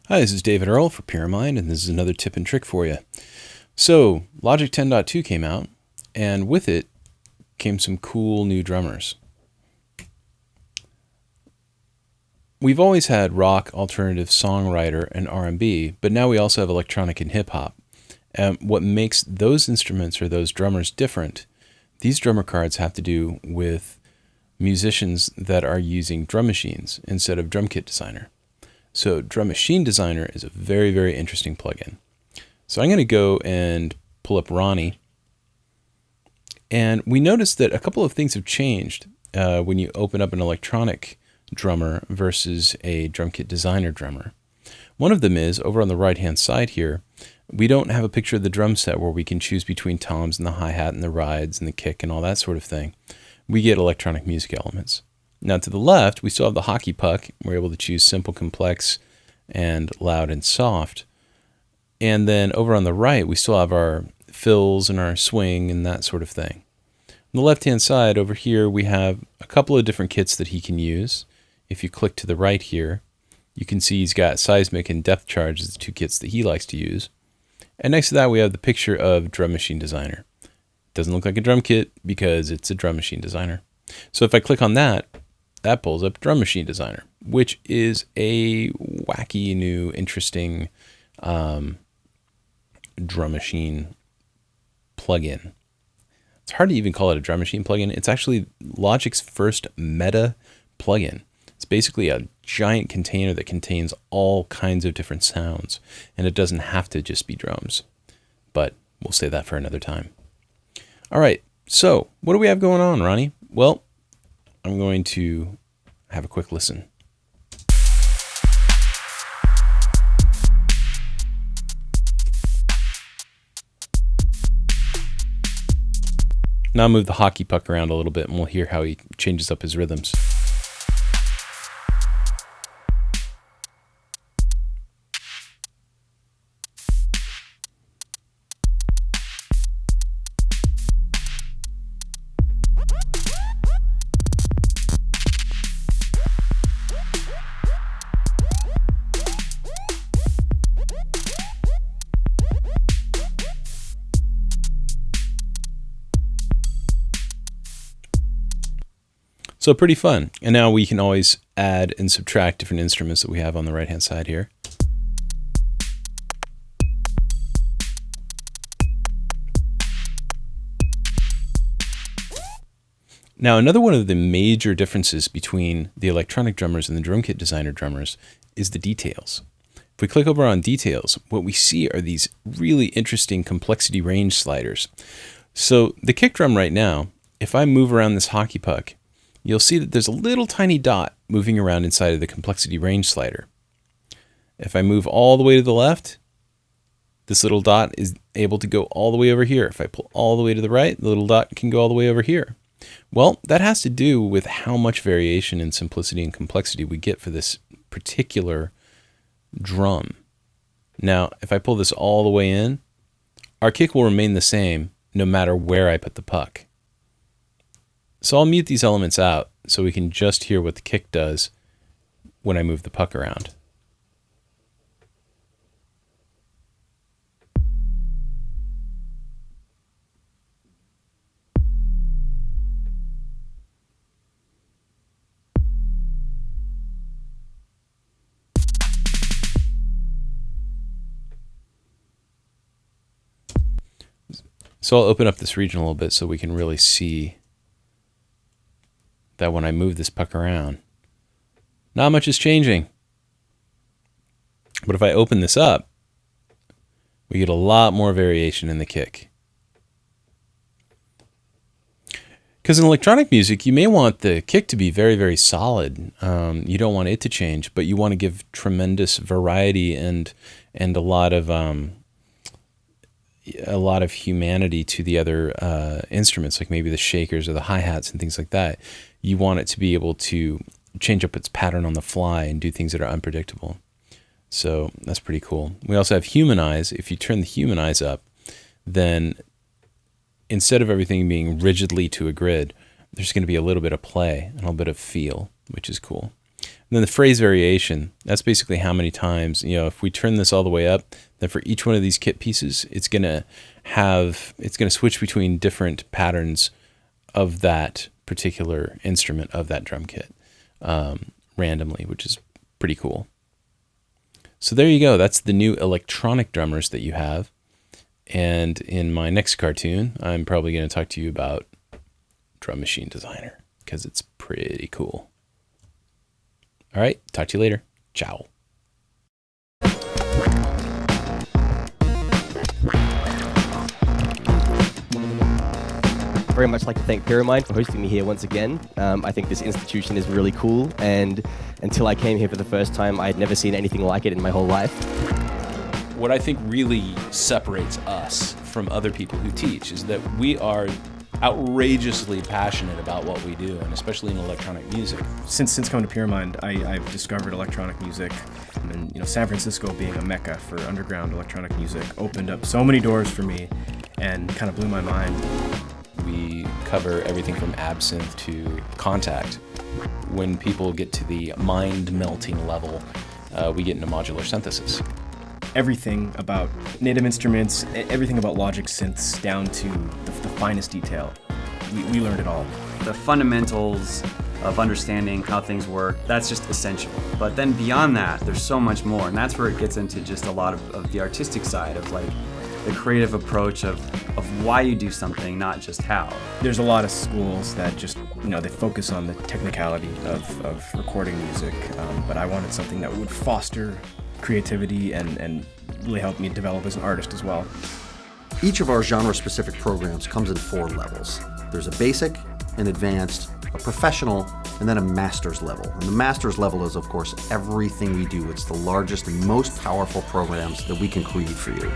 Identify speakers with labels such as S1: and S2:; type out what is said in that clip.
S1: Hi, this is Dave Earl for Pyramind, and this is another tip and trick for you. So, Logic 10.2 came out, and with it came some cool new drummers. We've always had rock, alternative, songwriter, and R&B, but now we also have electronic and hip-hop. And what makes those instruments or those drummers different, these drummer cards have to do with musicians that are using drum machines instead of Drum Kit Designer. So Drum Machine Designer is a very, very interesting plugin. So I'm going to go and pull up Ronnie. And we noticed that a couple of things have changed when you open up an electronic drummer versus a Drum Kit Designer drummer. One of them is, over on the right-hand side here, we don't have a picture of the drum set where we can choose between toms and the hi-hat and the rides and the kick and all that sort of thing. We get electronic music elements. Now to the left, we still have the hockey puck. We're able to choose simple, complex, and loud and soft. And then over on the right, we still have our fills and our swing and that sort of thing. On the left-hand side over here, we have a couple of different kits that he can use. If you click to the right here, you can see he's got seismic and depth charge as the two kits that he likes to use. And next to that, we have the picture of Drum Machine Designer. It doesn't look like a drum kit because it's a Drum Machine Designer. So if I click on that, that pulls up Drum Machine Designer, which is a wacky, new, interesting drum machine plugin. It's hard to even call it a drum machine plugin. It's actually Logic's first meta plugin. It's basically a giant container that contains all kinds of different sounds, and it doesn't have to just be drums. But we'll save that for another time. All right, so what do we have going on, Ronnie? Well, I'm going to have a quick listen. Now I'll move the hockey puck around a little bit and we'll hear how he changes up his rhythms. So pretty fun. And now we can always add and subtract different instruments that we have on the right-hand side here. Now, another one of the major differences between the electronic drummers and the Drum Kit Designer drummers is the details. If we click over on details, what we see are these really interesting complexity range sliders. So the kick drum right now, if I move around this hockey puck, you'll see that there's a little tiny dot moving around inside of the complexity range slider. If I move all the way to the left, this little dot is able to go all the way over here. If I pull all the way to the right, the little dot can go all the way over here. Well, that has to do with how much variation in simplicity and complexity we get for this particular drum. Now, if I pull this all the way in, our kick will remain the same no matter where I put the puck. So I'll mute these elements out so we can just hear what the kick does when I move the puck around. So I'll open up this region a little bit so we can really see that when I move this puck around, not much is changing. But if I open this up, we get a lot more variation in the kick. Because in electronic music, you may want the kick to be very, very solid. You don't want it to change, but you want to give tremendous variety and a lot of humanity to the other instruments, like maybe the shakers or the hi-hats and things like that. You want it to be able to change up its pattern on the fly and do things that are unpredictable. So that's pretty cool. We also have humanize. If you turn the humanize up, then instead of everything being rigidly to a grid, there's going to be a little bit of play and a little bit of feel, which is cool. And then the phrase variation, that's basically how many times, if we turn this all the way up, then for each one of these kit pieces, it's going to switch between different patterns of that particular instrument of that drum kit randomly, which is pretty cool. So there you go. That's the new electronic drummers that you have. And in my next cartoon, I'm probably going to talk to you about Drum Machine Designer because it's pretty cool. All right, talk to you later. Ciao.
S2: Very much like to thank Pyramind for hosting me here once again. I think this institution is really cool, and until I came here for the first time, I had never seen anything like it in my whole life.
S1: What I think really separates us from other people who teach is that we are outrageously passionate about what we do, and especially in electronic music.
S3: Since coming to Pyramind, I've discovered electronic music, and San Francisco being a mecca for underground electronic music opened up so many doors for me and kind of blew my mind.
S1: We cover everything from absinthe to contact. When people get to the mind-melting level, we get into modular synthesis.
S3: Everything about native instruments, everything about Logic synths down to the finest detail. We learned it all.
S4: The fundamentals of understanding how things work, that's just essential. But then beyond that, there's so much more, and that's where it gets into just a lot of the artistic side of like the creative approach of why you do something, not just how.
S3: There's a lot of schools that just, they focus on the technicality of recording music, but I wanted something that would foster creativity and really help me develop as an artist as well.
S5: Each of our genre-specific programs comes in 4 levels. There's a basic, an advanced, a professional, and then a master's level. And the master's level is, of course, everything we do. It's the largest and most powerful programs that we can create for you.